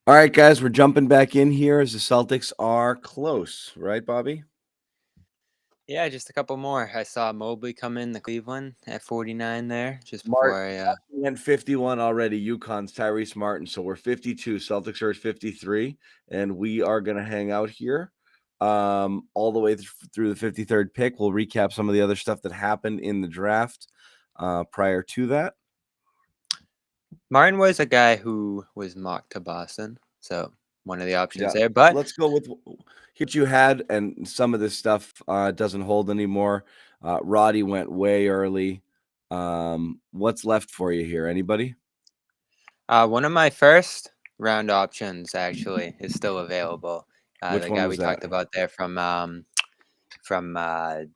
All right, guys, we're jumping back in here as the Celtics are close, right, Bobby? Yeah, just a couple more. I saw Mobley come in the Cleveland at 49 there just before Martin I. went 51 already. UConn's Tyrese Martin. So we're 52. Celtics are at 53, and we are going to hang out here all the way through the 53rd pick. We'll recap some of the other stuff that happened in the draft prior to that. Martin was a guy who was mocked to Boston, so one of the options Yeah, there. But let's go with what you had, and some of this stuff doesn't hold anymore. Roddy went way early. What's left for you here? Anybody? one of my first round options actually is still available. Which The one guy was we that? talked about there from the Cornette,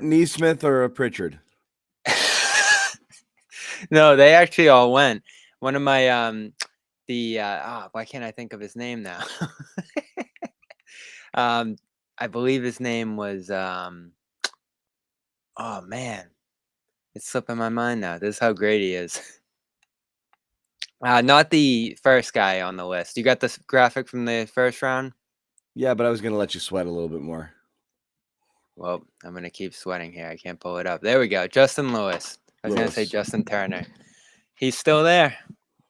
Neesmith, or a Pritchard? No, they actually all went. One of my why can't I think of his name now? I believe his name was oh man, it's slipping my mind now. This is how great he is. Not the first guy on the list. You got this graphic from the first round? Yeah, but I was going to let you sweat a little bit more. Well, I'm going to keep sweating here. I can't pull it up. There we go. Justin Lewis. I was going to say Justin Turner. He's still there.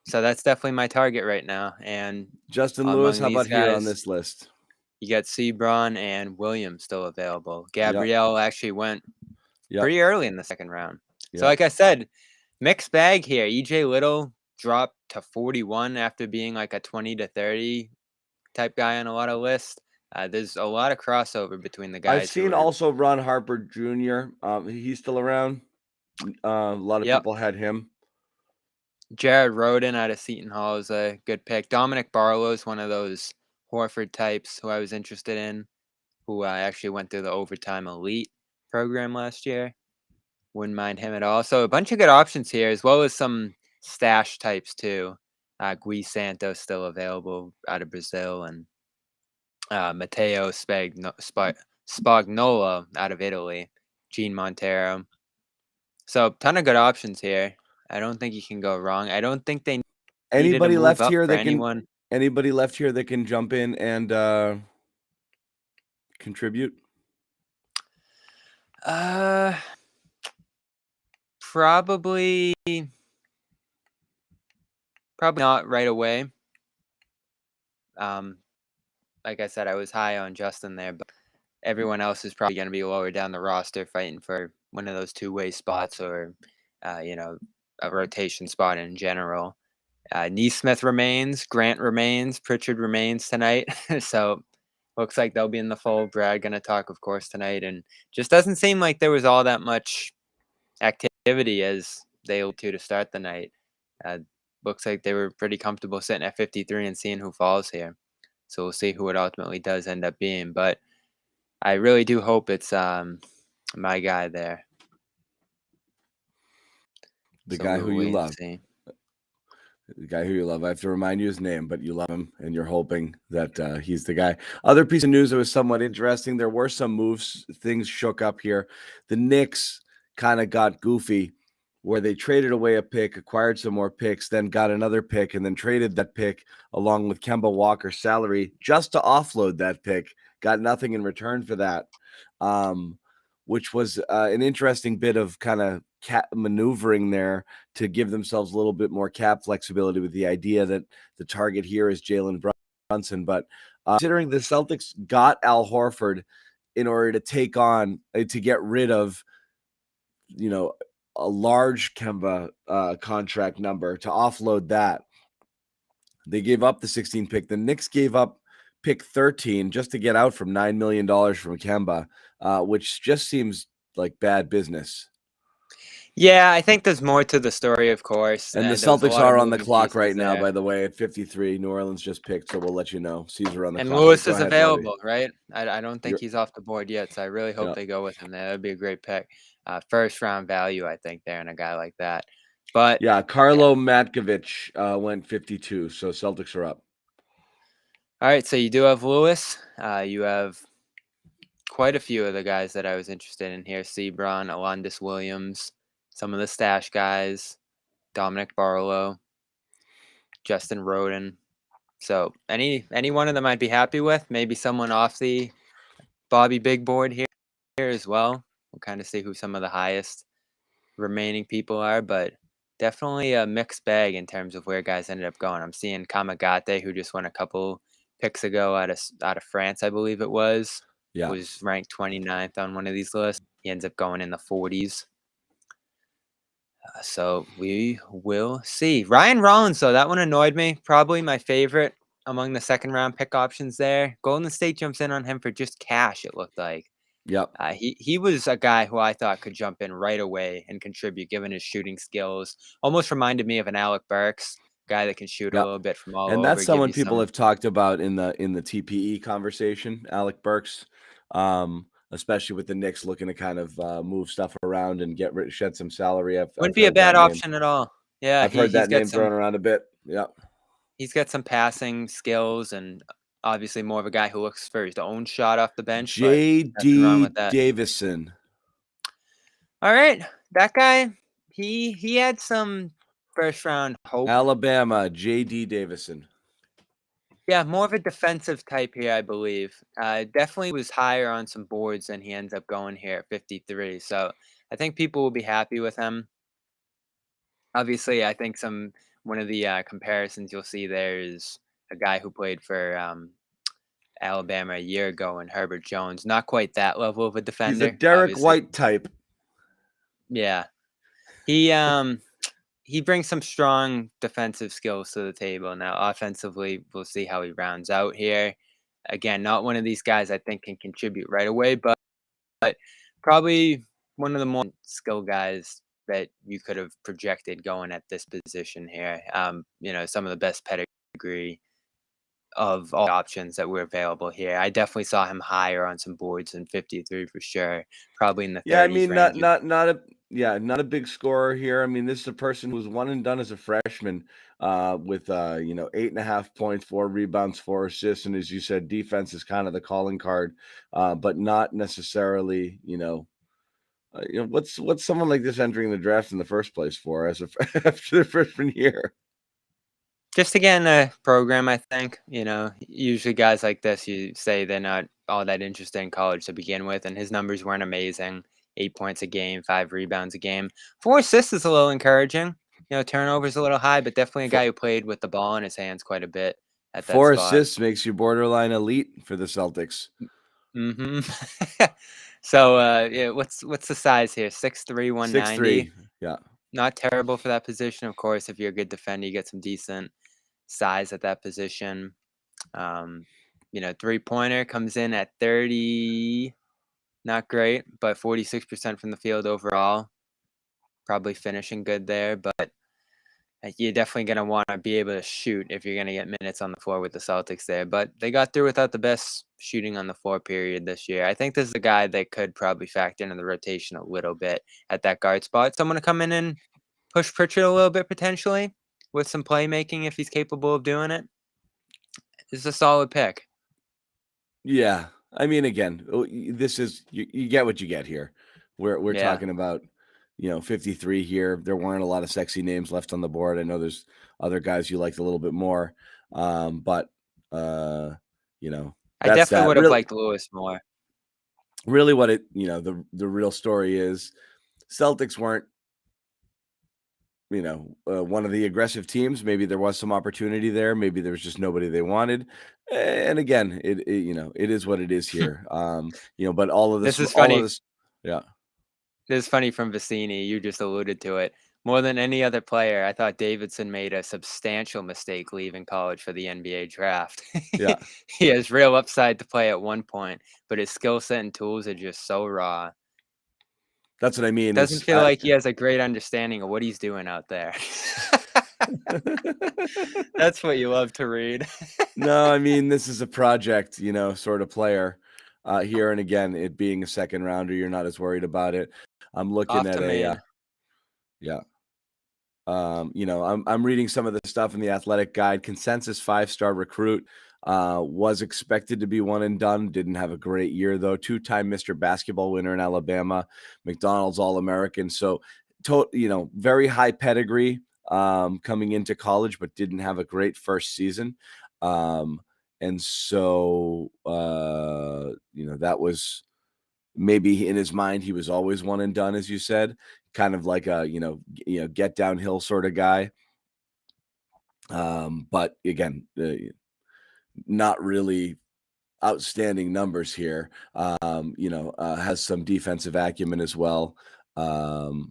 So that's definitely my target right now. And Justin Lewis, among how these about here on guys, this list? you got Sebron and Williams still available. Yep. Gabrielle actually went Yep. pretty early in the second round. Yep. So like I said, mixed bag here. EJ Little dropped to 41 after being like a 20 to 30 type guy on a lot of lists. There's a lot of crossover between the guys. I've seen also Ron Harper Jr. He's still around. A lot of people had him. Jared Roden out of Seton Hall is a good pick. Dominic Barlow is one of those Horford types who I was interested in, who actually went through the Overtime Elite program last year. Wouldn't mind him at all. So a bunch of good options here, as well as some stash types too. Gui Santos still available out of Brazil, and Matteo Spagnola out of Italy. Gene Montero. So ton of good options here. I don't think you can go wrong. I don't think they Anybody left here that anyone. Anybody left here that can jump in and contribute? Probably not right away. Like I said, I was high on Justin there, but everyone else is probably going to be lower down the roster fighting for one of those two-way spots or, a rotation spot in general. Neesmith remains, Grant remains, Pritchard remains tonight. So looks like they'll be in the fold. Brad going to talk, of course, tonight. And just doesn't seem like there was all that much activity as they alluded to start the night. Looks like they were pretty comfortable sitting at 53 and seeing who falls here. So we'll see who it ultimately does end up being. But I really do hope it's my guy there. The guy who you love. See. The guy who you love. I have to remind you his name, but you love him, and you're hoping that he's the guy. Other piece of news that was somewhat interesting. There were some moves. Things shook up here. The Knicks kind of got goofy where they traded away a pick, acquired some more picks, then got another pick, and then traded that pick along with Kemba Walker's salary just to offload that pick. Got nothing in return for that, which was an interesting bit of kind of maneuvering there to give themselves a little bit more cap flexibility with the idea that the target here is Jalen Brunson. But considering the Celtics got Al Horford in order to take on, to get rid of, a large Kemba contract number to offload that. They gave up the 16 pick. The Knicks gave up pick 13 just to get out from $9 million from Kemba, which just seems like bad business. Yeah, I think there's more to the story, of course. And the Celtics are on the clock right now, by the way, at 53. New Orleans just picked, so we'll let you know. Caesar on the clock. And Lewis is available, right? I don't think he's off the board yet, so I really hope they go with him there. That'd be a great pick. First round value, I think, there in a guy like that. But yeah, Carlo Matkovich went 52, so Celtics are up. All right, so you do have Lewis. You have quite a few of the guys that I was interested in here. Sebron, Alondis Williams, some of the stash guys, Dominic Barlow. Justin Roden. So any one of them I'd be happy with. Maybe someone off the Bobby Big Board here as well. We'll kind of see who some of the highest remaining people are, but definitely a mixed bag in terms of where guys ended up going. I'm seeing Kamagate, who just won a couple picks ago out of France, I believe it was Yeah. ranked 29th on one of these lists. He ends up going in the 40s. So we will see. Ryan Rollins, though, that one annoyed me. Probably my favorite among the second round pick options there. Golden State jumps in on him for just cash, it looked like. Yep. He was a guy who I thought could jump in right away and contribute, given his shooting skills. Almost reminded me of an Alec Burks, guy that can shoot a Yep. little bit from all And that's over, give someone you people some. have talked about in the TPE conversation, Alec Burks, especially with the Knicks looking to kind of move stuff around and shed some salary. I've Wouldn't be a heard that bad name. option at all. Yeah, I've heard he's that got name some thrown around a bit. Yeah. he's got some passing skills and obviously more of a guy who looks for his own shot off the bench, but nothing wrong with J.D. that. Davison. All right, that guy, he had some first round hope. Alabama, J.D. Davison. Yeah, more of a defensive type here, I believe. Definitely was higher on some boards than he ends up going here at 53. So I think people will be happy with him. Obviously, I think one of the comparisons you'll see there is a guy who played for Alabama a year ago, and Herbert Jones. Not quite that level of a He's a defender, Derek obviously. White type. Yeah, he brings some strong defensive skills to the table. Now, offensively, we'll see how he rounds out here. Again, not one of these guys I think can contribute right away, but probably one of the more skill guys that you could have projected going at this position here. Some of the best pedigree of all options that were available here. I definitely saw him higher on some boards than 53 for sure. Probably in the 30s Yeah, I mean, range. not a big scorer here. I mean, this is a person who's one and done as a freshman, with 8.5 points, 4 rebounds, 4 assists, and as you said, defense is kind of the calling card, but not necessarily. What's someone like this entering the draft in the first place for as after their freshman year? Just to get in the program, I think. Usually guys like this, you say they're not all that interested in college to begin with, and his numbers weren't amazing. 8 points a game, 5 rebounds a game. 4 assists is a little encouraging. Turnovers a little high, but definitely a guy who played with the ball in his hands quite a bit at that 4 spot. assists makes you borderline elite for the Celtics. Mm-hmm. So, what's the size here? 6'3", 190. 6'3", yeah. Not terrible for that position. Of course, if you're a good defender, you get some decent size at that position. 3-pointer comes in at 30, not great, but 46% from the field overall. Probably finishing good there, but you're definitely going to want to be able to shoot if you're going to get minutes on the floor with the Celtics there. But they got through without the best shooting on the floor period this year. I think this is a guy that could probably factor into the rotation a little bit at that guard spot. Someone to come in and push Pritchard a little bit potentially with some playmaking if he's capable of doing it. This is a solid pick. Yeah. I mean, again, this is you get what you get here. We're Yeah. talking about 53 here. There weren't a lot of sexy names left on the board. I know there's other guys you liked a little bit more, but I that's definitely would have really, liked Lewis more. really what it the real story is. Celtics weren't one of the aggressive teams. Maybe there was some opportunity there. Maybe there was just nobody they wanted. And again, it is what it is here. But all of This is all of funny. this, yeah. This is funny from Vicini. You just alluded to it. More than any other player, I thought Davidson made a substantial mistake leaving college for the NBA draft. Yeah. He has real upside to play at one point, but his skill set and tools are just so raw. That's what I mean. Doesn't feel like he has a great understanding of what he's doing out there. That's what you love to read. No, I mean, this is a project, sort of player here. And again, it being a second rounder, you're not as worried about it. I'm looking Off at to Maine. yeah. I'm reading some of the stuff in the Athletic Guide. Consensus 5-star recruit, was expected to be one and done. Didn't have a great year though. 2-time Mr. Basketball winner in Alabama, McDonald's All-American. So, very high pedigree. coming into college, but didn't have a great first season. And so, that was maybe in his mind, he was always one and done, as you said, kind of like a, get downhill sort of guy. But again, not really outstanding numbers here. Has some defensive acumen as well. The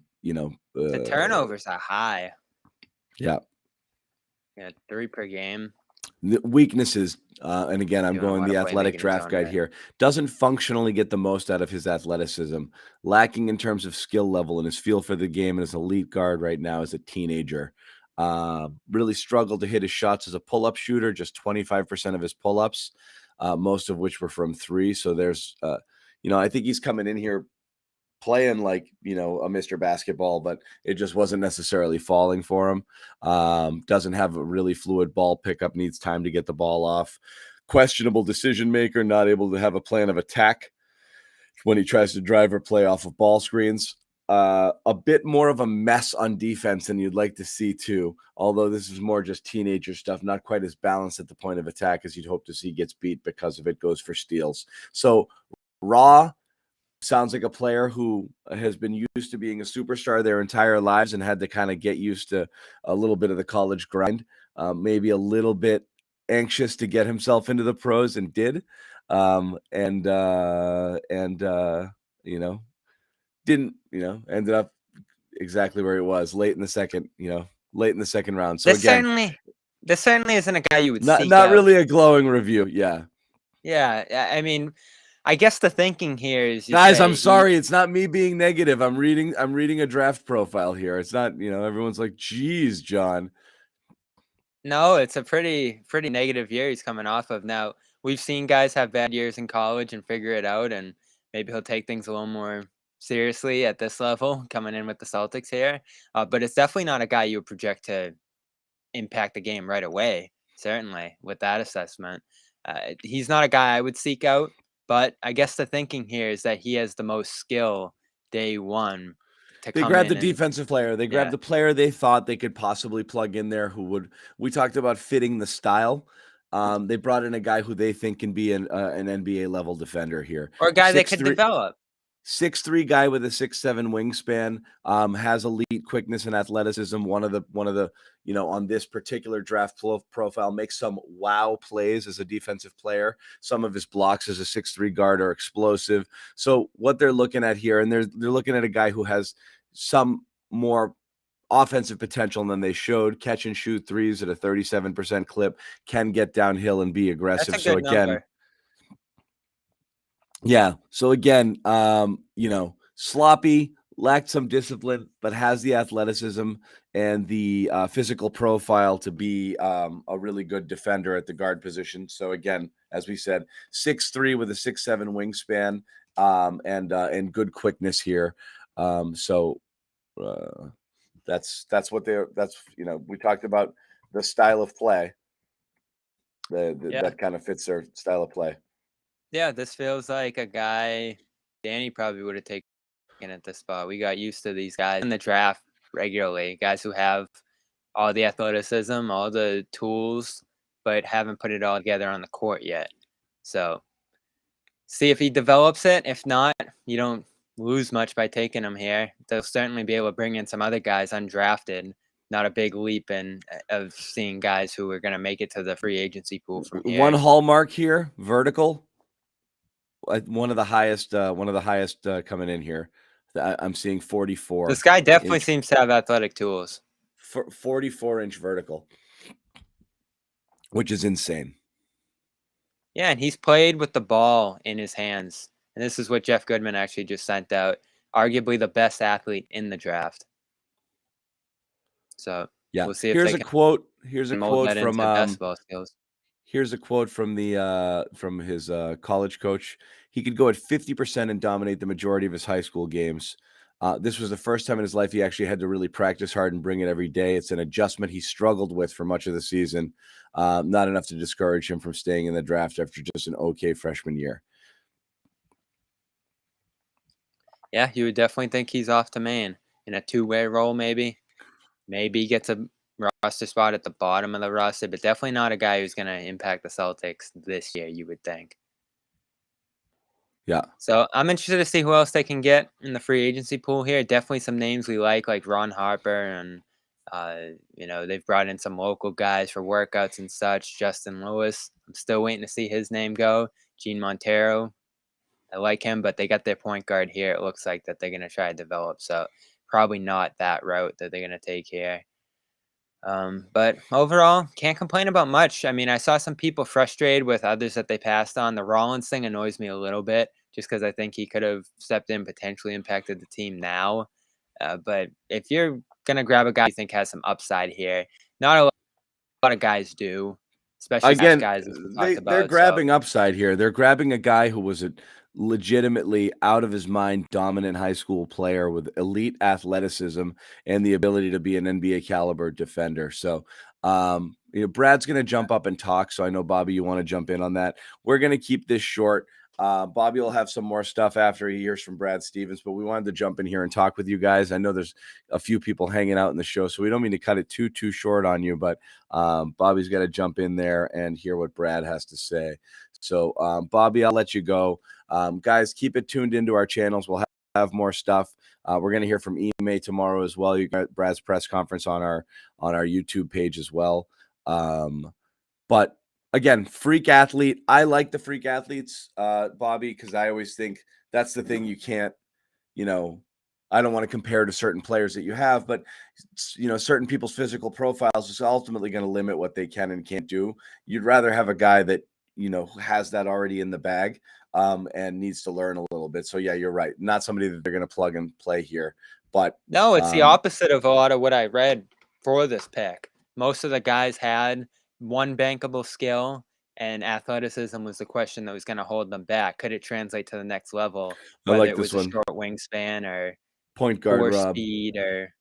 turnovers are high. Yeah. 3 per game. The weaknesses, and again, I'm Doing a going lot the of athletic playmaking in his draft own guide right. here. Doesn't functionally get the most out of his athleticism, lacking in terms of skill level and his feel for the game, and his elite guard right now as a teenager. Really struggled to hit his shots as a pull-up shooter, just 25% of his pull-ups, most of which were from 3. So there's, I think he's coming in here playing like, a Mr. Basketball, but it just wasn't necessarily falling for him. Doesn't have a really fluid ball pickup, needs time to get the ball off. Questionable decision maker, not able to have a plan of attack when he tries to drive or play off of ball screens. A bit more of a mess on defense than you'd like to see too, although this is more just teenager stuff, not quite as balanced at the point of attack as you'd hope to see. Gets beat because of it, goes for steals. So raw, sounds like a player who has been used to being a superstar their entire lives and had to kind of get used to a little bit of the college grind, maybe a little bit anxious to get himself into the pros, and did. Didn't, ended up exactly where he was late in the second round. So This again, certainly isn't a guy you would not seek not out. really a glowing review. Yeah. Yeah, I mean, I guess the thinking here is, Guys, I'm sorry. It's not me being negative. I'm reading a draft profile here. It's not, everyone's like, geez, John. No, it's a pretty negative year he's coming off of. Now, we've seen guys have bad years in college and figure it out, and maybe he'll take things a little more seriously at this level coming in with the Celtics here. But it's definitely not a guy you would project to impact the game right away, certainly, with that assessment. He's not a guy I would seek out, but I guess the thinking here is that he has the most skill day one to They come grabbed the in and defensive player. They grabbed yeah. the player they thought they could possibly plug in there we talked about fitting the style. They brought in a guy who they think can be an NBA level defender here. Or a guy that could 6'3" develop. 6'3" guy with a 6'7" wingspan, has elite quickness and athleticism. One of the on this particular draft profile, makes some wow plays as a defensive player. Some of his blocks as a 6'3" guard are explosive. So what they're looking at here, and they're looking at a guy who has some more offensive potential than they showed. Catch and shoot threes at a 37% clip, can get downhill and be aggressive. That's a So good again, number. yeah. So again, sloppy, lacked some discipline, but has the athleticism and the physical profile to be a really good defender at the guard position. So again, as we said, 6'3" with a 6'7" wingspan, and good quickness here. So that's we talked about the style of play. That kind of fits their style of play. Yeah, this feels like a guy Danny probably would have taken at this spot. We got used to these guys in the draft regularly, guys who have all the athleticism, all the tools, but haven't put it all together on the court yet. So see if he develops it. If not, you don't lose much by taking him here. They'll certainly be able to bring in some other guys undrafted. Not a big leap in of seeing guys who are going to make it to the free agency pool from here. One hallmark here, vertical. One of the highest coming in here. I'm seeing 44. This guy definitely seems to have athletic tools. 44-inch vertical, which is insane. Yeah, and he's played with the ball in his hands. And this is what Jeff Goodman actually just sent out. Arguably the best athlete in the draft. So yeah, we'll see if here's they a can quote. Here's a mold quote that from into basketball skills. Here's a quote from from his college coach. He could go at 50% and dominate the majority of his high school games. This was the first time in his life he actually had to really practice hard and bring it every day. It's an adjustment he struggled with for much of the season. Not enough to discourage him from staying in the draft after just an okay freshman year. Yeah, you would definitely think he's off to Maine in a two-way role, maybe. maybe gets a roster spot at the bottom of the roster, but definitely not a guy who's going to impact the Celtics this year, you would think. Yeah. So I'm interested to see who else they can get in the free agency pool here. Definitely some names we like Ron Harper, and they've brought in some local guys for workouts and such. Justin Lewis, I'm still waiting to see his name go. Gene Montero, I like him, but they got their point guard here. It looks like that they're going to try to develop. So probably not that route that they're going to take here. But overall, can't complain about much. I mean, I saw some people frustrated with others that they passed on. The Rollins thing annoys me a little bit just because I think he could have stepped in, potentially impacted the team now. But if you're going to grab a guy you think has some upside here, not a lot of guys do, especially past Again, guys as we talked they're about. So grabbing upside here. They're grabbing a guy who was a legitimately out of his mind dominant high school player with elite athleticism and the ability to be an NBA caliber defender. So, Brad's going to jump up and talk. So I know, Bobby, you want to jump in on that. We're going to keep this short. Bobby will have some more stuff after he hears from Brad Stevens, but we wanted to jump in here and talk with you guys. I know there's a few people hanging out in the show, so we don't mean to cut it too short on you, but Bobby's got to jump in there and hear what Brad has to say. So, Bobby, I'll let you go. Guys, keep it tuned into our channels. We'll have more stuff. We're going to hear from Ime tomorrow as well. You got Brad's press conference on our YouTube page as well. But again, freak athlete. I like the freak athletes, Bobby, because I always think that's the thing you can't, I don't want to compare to certain players that you have, but certain people's physical profiles is ultimately going to limit what they can and can't do. You'd rather have a guy that, has that already in the bag and needs to learn a little bit. So yeah, you're right. Not somebody that they're going to plug and play here, but no, it's the opposite of a lot of what I read for this pick. Most of the guys had one bankable skill, and athleticism was the question that was going to hold them back. Could it translate to the next level, I whether like it this was a one. short wingspan or Point guard poor Rob. speed or,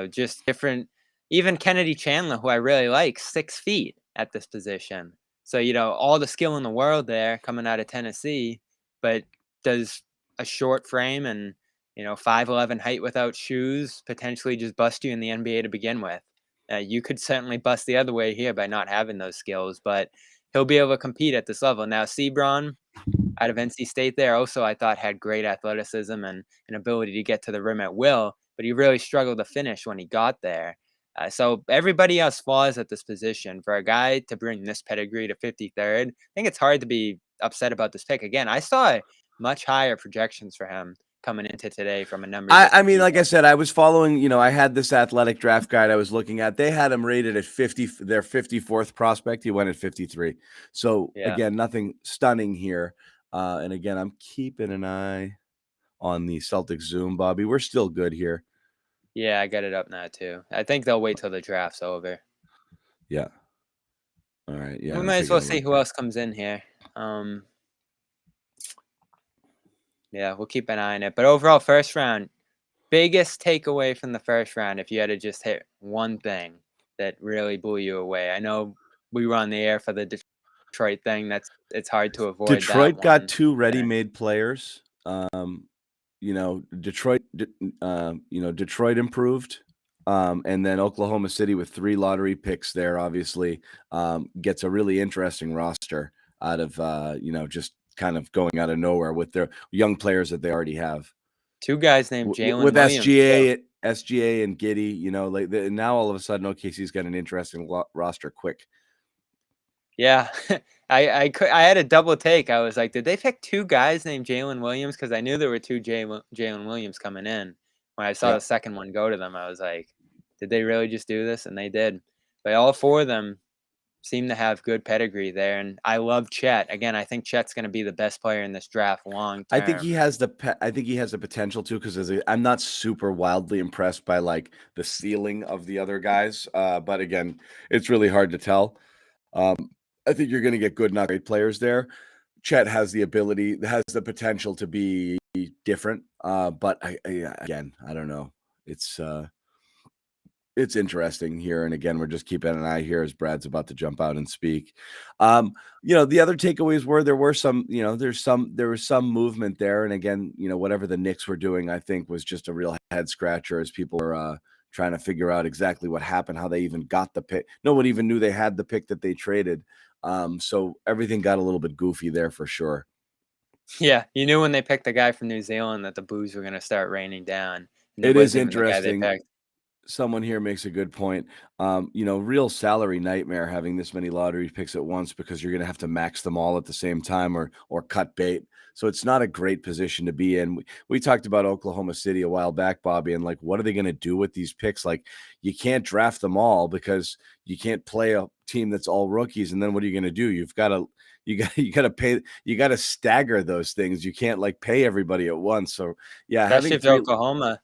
just different. Even Kennedy Chandler, who I really like, 6 feet at this position. So, all the skill in the world there coming out of Tennessee, but does a short frame and, 5'11" height without shoes potentially just bust you in the NBA to begin with? You could certainly bust the other way here by not having those skills, but he'll be able to compete at this level. Now, Sebron out of NC State there also I thought had great athleticism and an ability to get to the rim at will, but he really struggled to finish when he got there. So everybody else falls at this position. For a guy to bring this pedigree to 53rd, I think it's hard to be upset about this pick. Again, I saw much higher projections for him coming into today from a number of I different mean, like I people. said, I was following, I had this athletic draft guide I was looking at. They had him rated at 50, their 54th prospect. He went at 53. So Yeah. again, nothing stunning here. And again, I'm keeping an eye on the Celtics Zoom, Bobby. We're still good here. Yeah, I got it up now too. I think they'll wait till the draft's over. Yeah. All right. Yeah. We I'm might as well taking a see look. who else comes in here. Yeah, we'll keep an eye on it. But overall, first round, biggest takeaway from the first round, if you had to just hit one thing that really blew you away. I know we were on the air for the Detroit thing. It's hard to avoid that Detroit got one. 2 And ready-made players. Detroit, Detroit improved. And then Oklahoma City with 3 lottery picks there, obviously, gets a really interesting roster out of, just kind of going out of nowhere with their young players that they already have. 2 guys named Jalen With Williams. SGA and Giddy, now all of a sudden OKC's got an interesting roster quick. Yeah, I had a double take. I was like, did they pick 2 guys named Jalen Williams? Because I knew there were 2 Jalen Williams coming in. When I saw Yeah. the second one go to them, I was like, did they really just do this? And they did. But all 4 of them seem to have good pedigree there, and I love Chet. Again, I think Chet's going to be the best player in this draft long I think he term. has the potential to, because I'm not super wildly impressed by like the ceiling of the other guys. But again, it's really hard to tell. I think you're going to get good, not great players there. Chet has the potential to be different. But again, I don't know. It's interesting here. And again, we're just keeping an eye here as Brad's about to jump out and speak. The other takeaways were there was some movement there. And again, whatever the Knicks were doing, I think was just a real head scratcher as people were, trying to figure out exactly what happened, how they even got the pick. No one even knew they had the pick that they traded. So everything got a little bit goofy there for sure. Yeah, you knew when they picked the guy from New Zealand that the boos were gonna start raining down, and it It is wasn't even the guy they interesting. picked. Someone here makes a good point. Real salary nightmare having this many lottery picks at once, because you're going to have to max them all at the same time, or cut bait. So it's not a great position to be in. We talked about Oklahoma City a while back, Bobby, and like, what are they going to do with these picks? Like, you can't draft them all because you can't play a team that's all rookies. And then what are you going to do? You got to pay, you got to stagger those things. You can't like pay everybody at once. So yeah, Especially having if you're three. Oklahoma.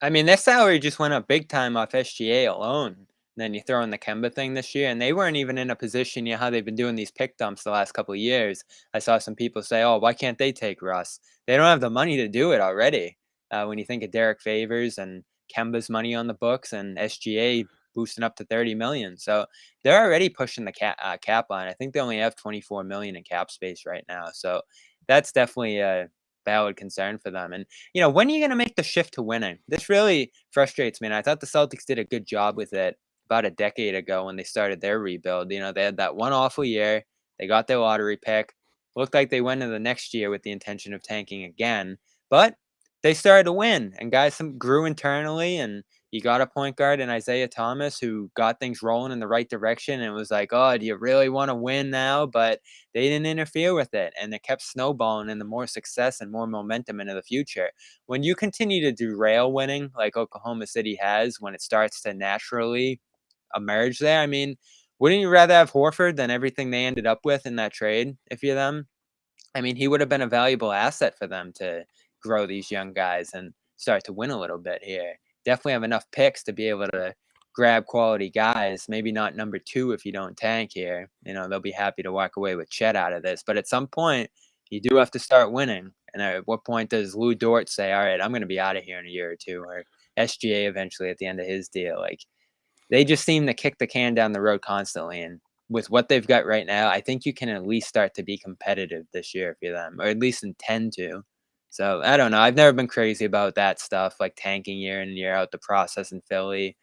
I mean, their salary just went up big time off SGA alone. Then you throw in the Kemba thing this year, and they weren't even in a position, how they've been doing these pick dumps the last couple of years. I saw some people say, "Oh, why can't they take Russ?" They don't have the money to do it already. When you think of Derek Favors and Kemba's money on the books and SGA boosting up to 30 million, so they're already pushing the cap line. I think they only have 24 million in cap space right now, so that's definitely a valid concern for them. And when are you going to make the shift to winning? This really frustrates me. And I thought the Celtics did a good job with it about a decade ago when they started their rebuild. They had that one awful year. They got their lottery pick. Looked like they went into the next year with the intention of tanking again. But they started to win, and guys grew internally. And you got a point guard in Isaiah Thomas who got things rolling in the right direction. And it was like, oh, do you really want to win now? But they didn't interfere with it, and it kept snowballing into more success and more momentum into the future. When you continue to derail winning like Oklahoma City has, when it starts to naturally emerge there, I mean, wouldn't you rather have Horford than everything they ended up with in that trade if you're them? I mean, he would have been a valuable asset for them to grow these young guys and start to win a little bit here. Definitely have enough picks to be able to grab quality guys. Maybe not number 2 if you don't tank here. They'll be happy to walk away with Chet out of this. But at some point, you do have to start winning. And at what point does Lou Dort say, all right, I'm going to be out of here in a year or two, or SGA eventually at the end of his deal? Like, they just seem to kick the can down the road constantly. And with what they've got right now, I think you can at least start to be competitive this year if you're them, or at least intend to. So I don't know. I've never been crazy about that stuff, like tanking year in and year out, the process in Philly.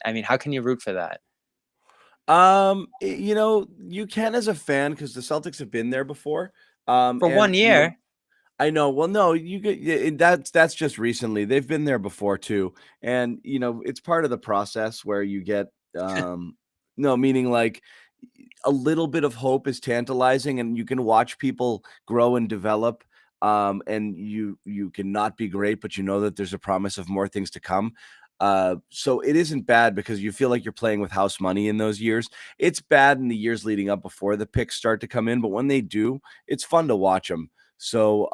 I mean, how can you root for that? You can as a fan, because the Celtics have been there before. For And 1 year, I know. Well, no, you get that's just recently. They've been there before too, and it's part of the process where you get no, meaning like a little bit of hope is tantalizing, and you can watch people grow and develop. And you cannot be great, but you know that there's a promise of more things to come. So it isn't bad because you feel like you're playing with house money in those years. It's bad in the years leading up before the picks start to come in, but when they do, it's fun to watch them. So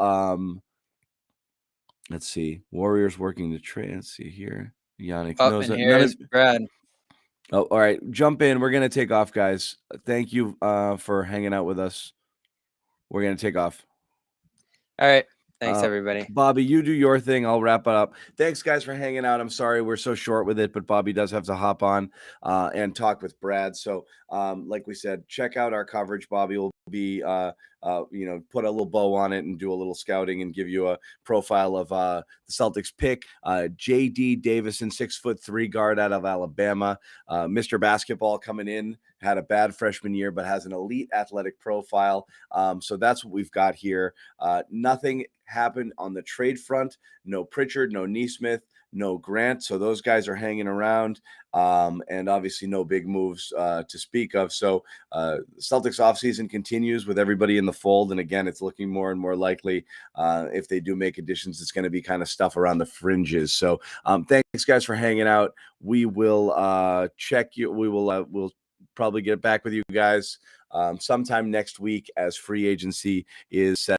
let's see. Warriors working the trade. Let's see here. Yannick up knows in that here none of. is Brad. Oh, all right. Jump in. We're gonna take off, guys. Thank you for hanging out with us. We're gonna take off. All right. Thanks, everybody. Bobby, you do your thing. I'll wrap it up. Thanks, guys, for hanging out. I'm sorry we're so short with it, but Bobby does have to hop on and talk with Brad. So, like we said, check out our coverage. Bobby will be, put a little bow on it and do a little scouting and give you a profile of the Celtics pick. J.D. Davison, 6'3" guard out of Alabama. Mr. Basketball coming in, had a bad freshman year, but has an elite athletic profile. So that's what we've got here. Nothing happened on the trade front. No Pritchard, no Neesmith, no Grant. So those guys are hanging around. And obviously no big moves to speak of. So Celtics offseason continues with everybody in the fold. And again, it's looking more and more likely if they do make additions, it's going to be kind of stuff around the fringes. So thanks, guys, for hanging out. We will check you. We'll probably get back with you guys sometime next week as free agency is set.